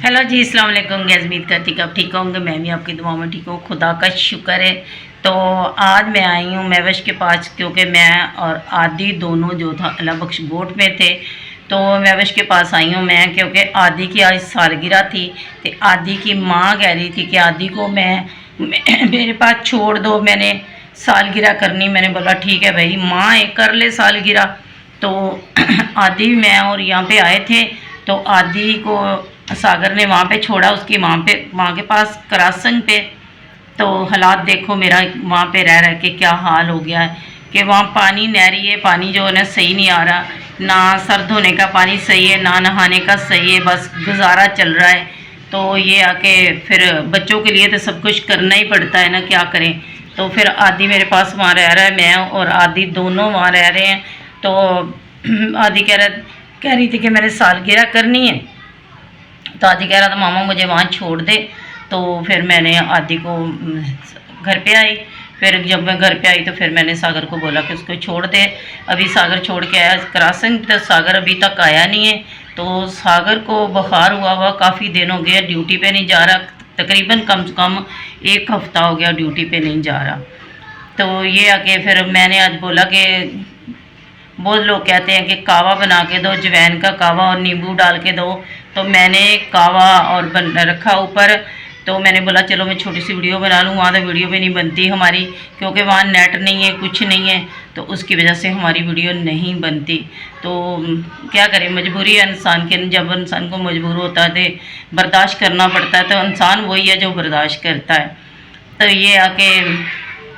Hello जी, अस्सलाम वालेकुम। Gas उम्मीद करती कि आप ठीक होंगे। मैं भी आपकी दुआ में ठीक हूँ, खुदा का शुक्र है। तो आज मैं आई हूँ महविश के पास, क्योंकि मैं और आदि दोनों जो था अल्लाह बख्श गोट में थे। तो महविश के पास आई हूँ मैं, क्योंकि आदि की आज सालगिरह थी। तो आदि की माँ कह रही थी कि आदि को मेरे पास छोड़ दो, मैंने सालगिरह करनी। मैंने बोला ठीक है भाई, माँ एक कर ले सालगिरह। तो आदि मैं और यहाँ पे आए थे। तो आदि को सागर ने वहाँ पे छोड़ा, उसकी माँ के पास करासंग पे। तो हालात देखो मेरा वहाँ पे रह रह के क्या हाल हो गया है कि वहाँ पानी नहरी है, पानी जो है ना सही नहीं आ रहा। ना सर धोने का पानी सही है, ना नहाने का सही है, बस गुजारा चल रहा है। तो ये आके फिर बच्चों के लिए तो सब कुछ करना ही पड़ता है ना, क्या करें। तो फिर आदि मेरे पास वहाँ रह रहा है, मैं और आदि दोनों वहाँ रह रहे हैं। तो आदि कह रही थी कि मैंने सालगिरह करनी है। तो आदि कह रहा था मामा मुझे वहाँ छोड़ दे। तो फिर मैंने आदि को घर पे आई। फिर जब मैं घर पे आई तो फिर मैंने सागर को बोला कि उसको छोड़ दे। अभी सागर छोड़ के आया करासंग, तो सागर अभी तक आया नहीं है। तो सागर को बुखार हुआ काफ़ी दिन हो गया, ड्यूटी पे नहीं जा रहा। तकरीबन कम से कम 1 हफ़्ता हो गया ड्यूटी पे नहीं जा रहा। तो ये आके फिर मैंने आज बोला कि बहुत लोग कहते हैं कि कावा बना के दो, अजवाइन का कावा और नींबू डाल के दो। तो मैंने कावा और बन रखा ऊपर। तो मैंने बोला चलो मैं छोटी सी वीडियो बना लूँ। वहाँ तो वीडियो भी नहीं बनती हमारी, क्योंकि वहाँ नेट नहीं है, कुछ नहीं है। तो उसकी वजह से हमारी वीडियो नहीं बनती। तो क्या करें, मजबूरी है इंसान के। जब इंसान को मजबूर होता है तो बर्दाश्त करना पड़ता है। तो इंसान वही है जो बर्दाश्त करता है। तो ये आके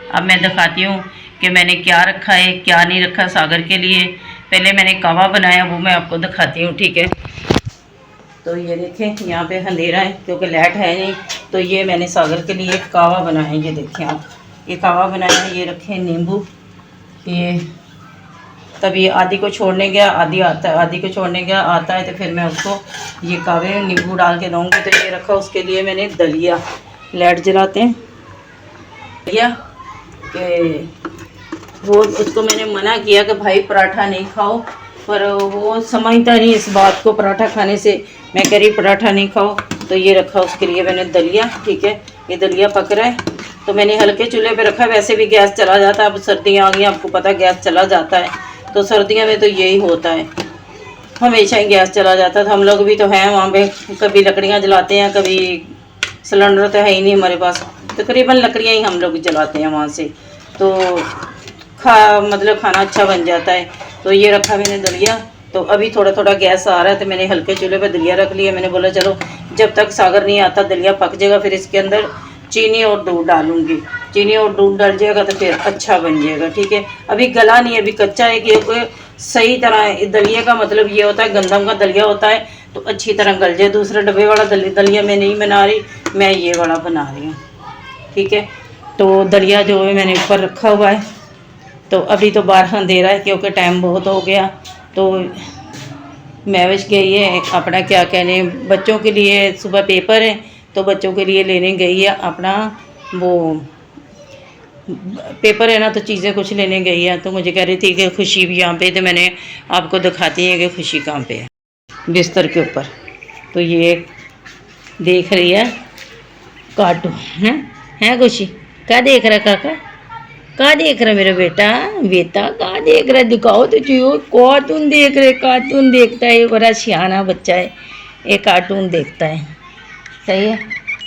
अब मैं दिखाती हूँ कि मैंने क्या रखा है क्या नहीं रखा सागर के लिए। पहले मैंने कावा बनाया, वो मैं आपको दिखाती हूँ, ठीक है। तो ये देखें, यहाँ पे अंधेरा है क्योंकि लाइट है नहीं। तो ये मैंने सागर के लिए कावा बनाया, ये देखें आप, ये कावा बनाया है। ये रखे नींबू। ये तभी आदि को छोड़ने गया, आदि को छोड़ने गया, आता है तो फिर मैं उसको ये कावे में नींबू डाल के दूँगी। तो ये रखा, उसके लिए मैंने दलिया, लाइट जलाते हैं, दलिया कि वो उसको मैंने मना किया कि भाई पराठा नहीं खाओ, पर वो समझता नहीं इस बात को। पराठा खाने से मैं कह रही पराठा नहीं खाओ। तो ये रखा उसके लिए मैंने दलिया, ठीक है। ये दलिया पक रहा है। तो मैंने हल्के चूल्हे पे रखा, वैसे भी गैस चला जाता है। अब सर्दियाँ आ गई, आपको पता गैस चला जाता है। तो सर्दियों में तो यही होता है, हमेशा ही गैस चला जाता है। तो हम लोग भी तो हैं वहाँ पे, कभी लकड़ियाँ जलाते हैं, कभी सिलेंडर तो है ही नहीं हमारे पास, तकरीबन लकड़ियाँ ही हम लोग जलाते हैं वहाँ से। तो मतलब खाना अच्छा बन जाता है। तो ये रखा मैंने दलिया। तो अभी थोड़ा थोड़ा गैस आ रहा है, तो मैंने हल्के चूल्हे पर दलिया रख लिया। मैंने बोला चलो जब तक सागर नहीं आता दलिया पक जाएगा, फिर इसके अंदर चीनी और दूध डालूंगी। चीनी और दूध डल जाएगा तो फिर अच्छा बन जाएगा, ठीक है। अभी गला नहीं, अभी कच्चा है कि सही तरह। दलिया का मतलब ये होता है, गंदम का दलिया होता है तो अच्छी तरह गल जाए। दूसरे डब्बे वाला दलिया मैं नहीं बना रही, मैं ये वाला बना रही हूँ, ठीक है। तो दलिया जो है मैंने ऊपर रखा हुआ है। तो अभी तो बाहर अंधेरा है क्योंकि टाइम बहुत हो गया। तो महविश गई है अपना, क्या कहने, बच्चों के लिए सुबह पेपर है, तो बच्चों के लिए लेने गई है अपना वो पेपर है ना, तो चीज़ें कुछ लेने गई है। तो मुझे कह रही थी कि खुशी भी यहाँ पे, तो मैंने आपको दिखाती है कि खुशी कहाँ पे है, बिस्तर के ऊपर। तो ये देख रही है कार्टून, है खुशी? क्या देख रहा काका? कहाँ देख रहा मेरा बेटा? बेटा कहाँ देख रहा? दिखाओ तो जियो। कार्टून देख रहे, कार्टून देखता है, बड़ा सियाना बच्चा है, ये कार्टून देखता है, सही है।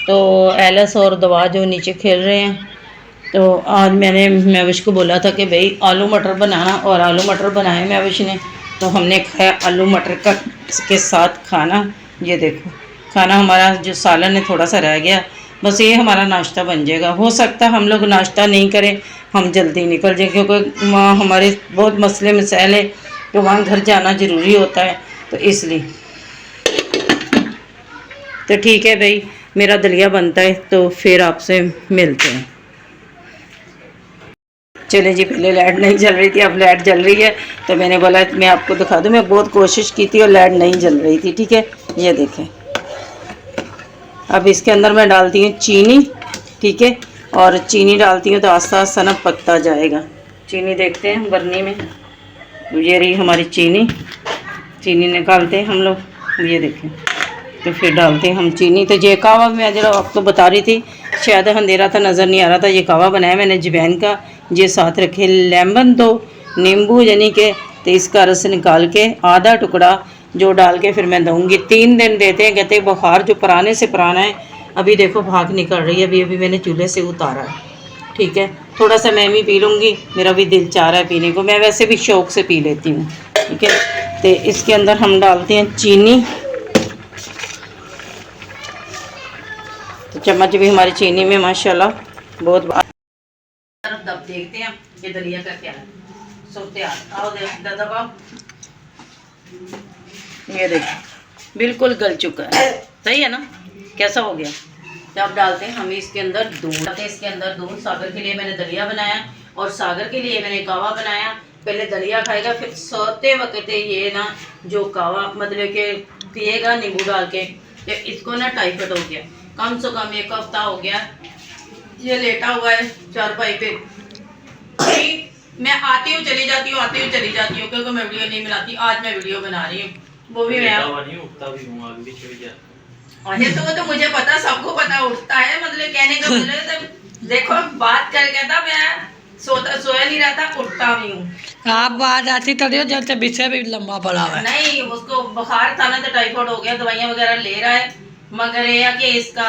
तो एलस और दवा जो नीचे खेल रहे हैं। तो आज मैंने महविश को बोला था कि भाई आलू मटर बनाना, और आलू मटर बनाए महविश ने। तो हमने खाया आलू मटर का के साथ खाना। ये देखो खाना हमारा जो सालन है थोड़ा सा रह गया, बस ये हमारा नाश्ता बन जाएगा। हो सकता है हम लोग नाश्ता नहीं करें, हम जल्दी निकल जाए, क्योंकि वहाँ हमारे बहुत मसले मसाइल है, तो वहाँ घर जाना ज़रूरी होता है, तो इसलिए। तो ठीक है भाई, मेरा दलिया बनता है तो फिर आपसे मिलते हैं। चले जी, पहले लाइट नहीं जल रही थी, अब लाइट जल रही है। तो मैंने बोला मैं आपको दिखा दूँ, मैं बहुत कोशिश की थी और लाइट नहीं जल रही थी, ठीक है। ये देखें, अब इसके अंदर मैं डालती हूँ चीनी, ठीक है। और चीनी डालती हूँ तो आस्ता आस्ता ना पकता जाएगा। चीनी देखते हैं बरनी में, ये रही हमारी चीनी। चीनी निकालते हैं हम लोग, ये देखें तो फिर डालते हैं हम चीनी। तो ये कहवा मैं जो आपको बता रही थी, शायद अंधेरा था नज़र नहीं आ रहा था, ये कहवा बनाया मैंने अजवाइन का। ये साथ रखे लेमन, 2 नींबू यानी कि, तो इसका रस निकाल के आधा टुकड़ा जो डाल के फिर मैं दूँगी। 3 दिन देते हैं। कहते हैं बुखार जो पुराने से पुराना है, अभी देखो भाग निकल रही है। अभी मैंने चूल्हे से उतारा है, ठीक है। थोड़ा सा मैं भी पी लूँगी, मेरा भी दिल चाह रहा है पीने को, मैं वैसे भी शौक़ से पी लेती हूँ, ठीक है। तो इसके अंदर हम डालते हैं चीनी। तो चम्मच भी हमारी चीनी में माशाल्लाह बहुत। अब देखते हैं ये दलिया का क्या है। सोते आओ दबाओ, ये देखो बिल्कुल गल चुका है, सही है ना। कैसा हो गया। तो अब डालते हैं हम इसके अंदर दूध। इसके अंदर दूध, सागर के लिए मैंने दलिया बनाया और सागर के लिए मैंने कहवा बनाया। पहले दलिया खाएगा, फिर सोते वक्त ये ना जो कहवा मतलब के पिएगा नींबू डाल के। तो इसको ना टाइफाइड हो गया, कम से कम 1 हफ्ता हो गया ये लेटा हुआ है चारपाई पे। मैं आती हूँ चली जाती हूँ, आती हूँ चली जाती हूँ, क्योंकि मैं वीडियो नहीं बनाती। आज मैं वीडियो बना रही हूँ, वो भी मैं अरे तो वो तो मुझे पता, सबको पता उठता है, मतलब कहने का मतलब तो देखो बात कर कहता मैं सोया नहीं रहता, उठता भी हूँ। आप बात आती तभी जब विषय भी लंबा पड़ा हुआ है। नहीं, उसको बुखार था ना, तो टाइफाइड हो गया, दवाइयाँ वगैरह ले रहा है, मगर ये कि इसका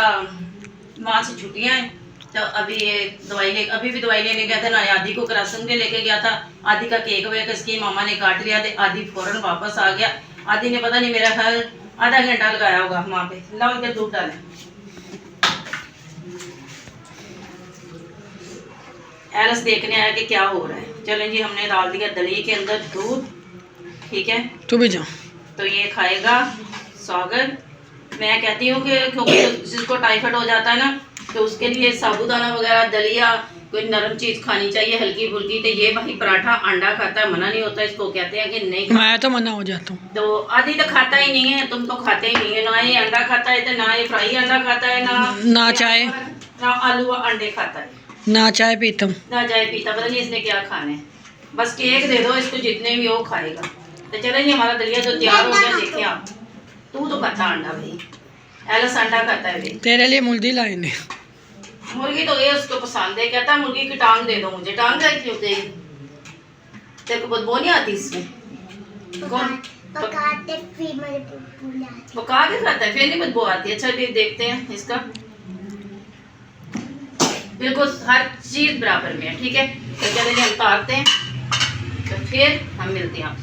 वहाँ से छुट्टियाँ हैं। तो अभी ये अभी भी दवाई लेने गया था ना, आदि को करासन के लेके गया था। आदि का केक वेक इसकी मामा ने काट लिया, तो आदि फौरन वापस आ गया। आदि ने पता नहीं मेरा ख्याल आधा घंटा लगाया होगा वहाँ पे। लाओ इधर दूध डालें। एलस देखने आया कि क्या हो रहा है। चलें जी, हमने डाल दिया दलिए के अंदर दूध, ठीक है। तू भी जा। तो ये खाएगा सागर। मैं कहती हूँ कि क्योंकि जिसको टाइफाइड हो जाता है ना, तो उसके लिए साबूदाना वगैरह दलिया कोई नरम चीज़ खानी चाहिए, हल्की फुल्की। तो ये भाई पराठा अंडा खाता है, मना नहीं होता इसको, कहते हैं कि नहीं। मैं तो मना हो जाता हूँ। तो आदि तो खाता ही नहीं है, तुम तो खाते ही नहीं है। ना ये अंडा खाता है, तो ना ये फ्राई अंडा खाता है, ना चाय, ना आलू व अंडे खाता है, ना चाय पीता हूँ, ना चाय पीता। पता नहीं इसने क्या खाना है, बस केक दे दो इसको, जितने भी हो खाएगा। तो चले जी, हमारा दलिया तो तैयार हो गया। देखिए आप, तू तो खाता अंडा भाई, एलस अंडा खाता है भाई। तेरे लिए मुर्गी लाई ने। मुर्गी तो ये उसको पसंद है, कहता मुर्गी की टांग दे दो मुझे। टांग क्या क्यों दे, तेरे को बदबू नहीं आती इसमें? कौन पकाते फिर पका के खाता है, फिर नहीं बदबू आती। अच्छा भी देखते हैं इसका, बिल्कुल हर चीज बराबर में है, ठीक है। तो चलिए हम उतारते हैं, तो फिर हम मिलते हैं आपसे।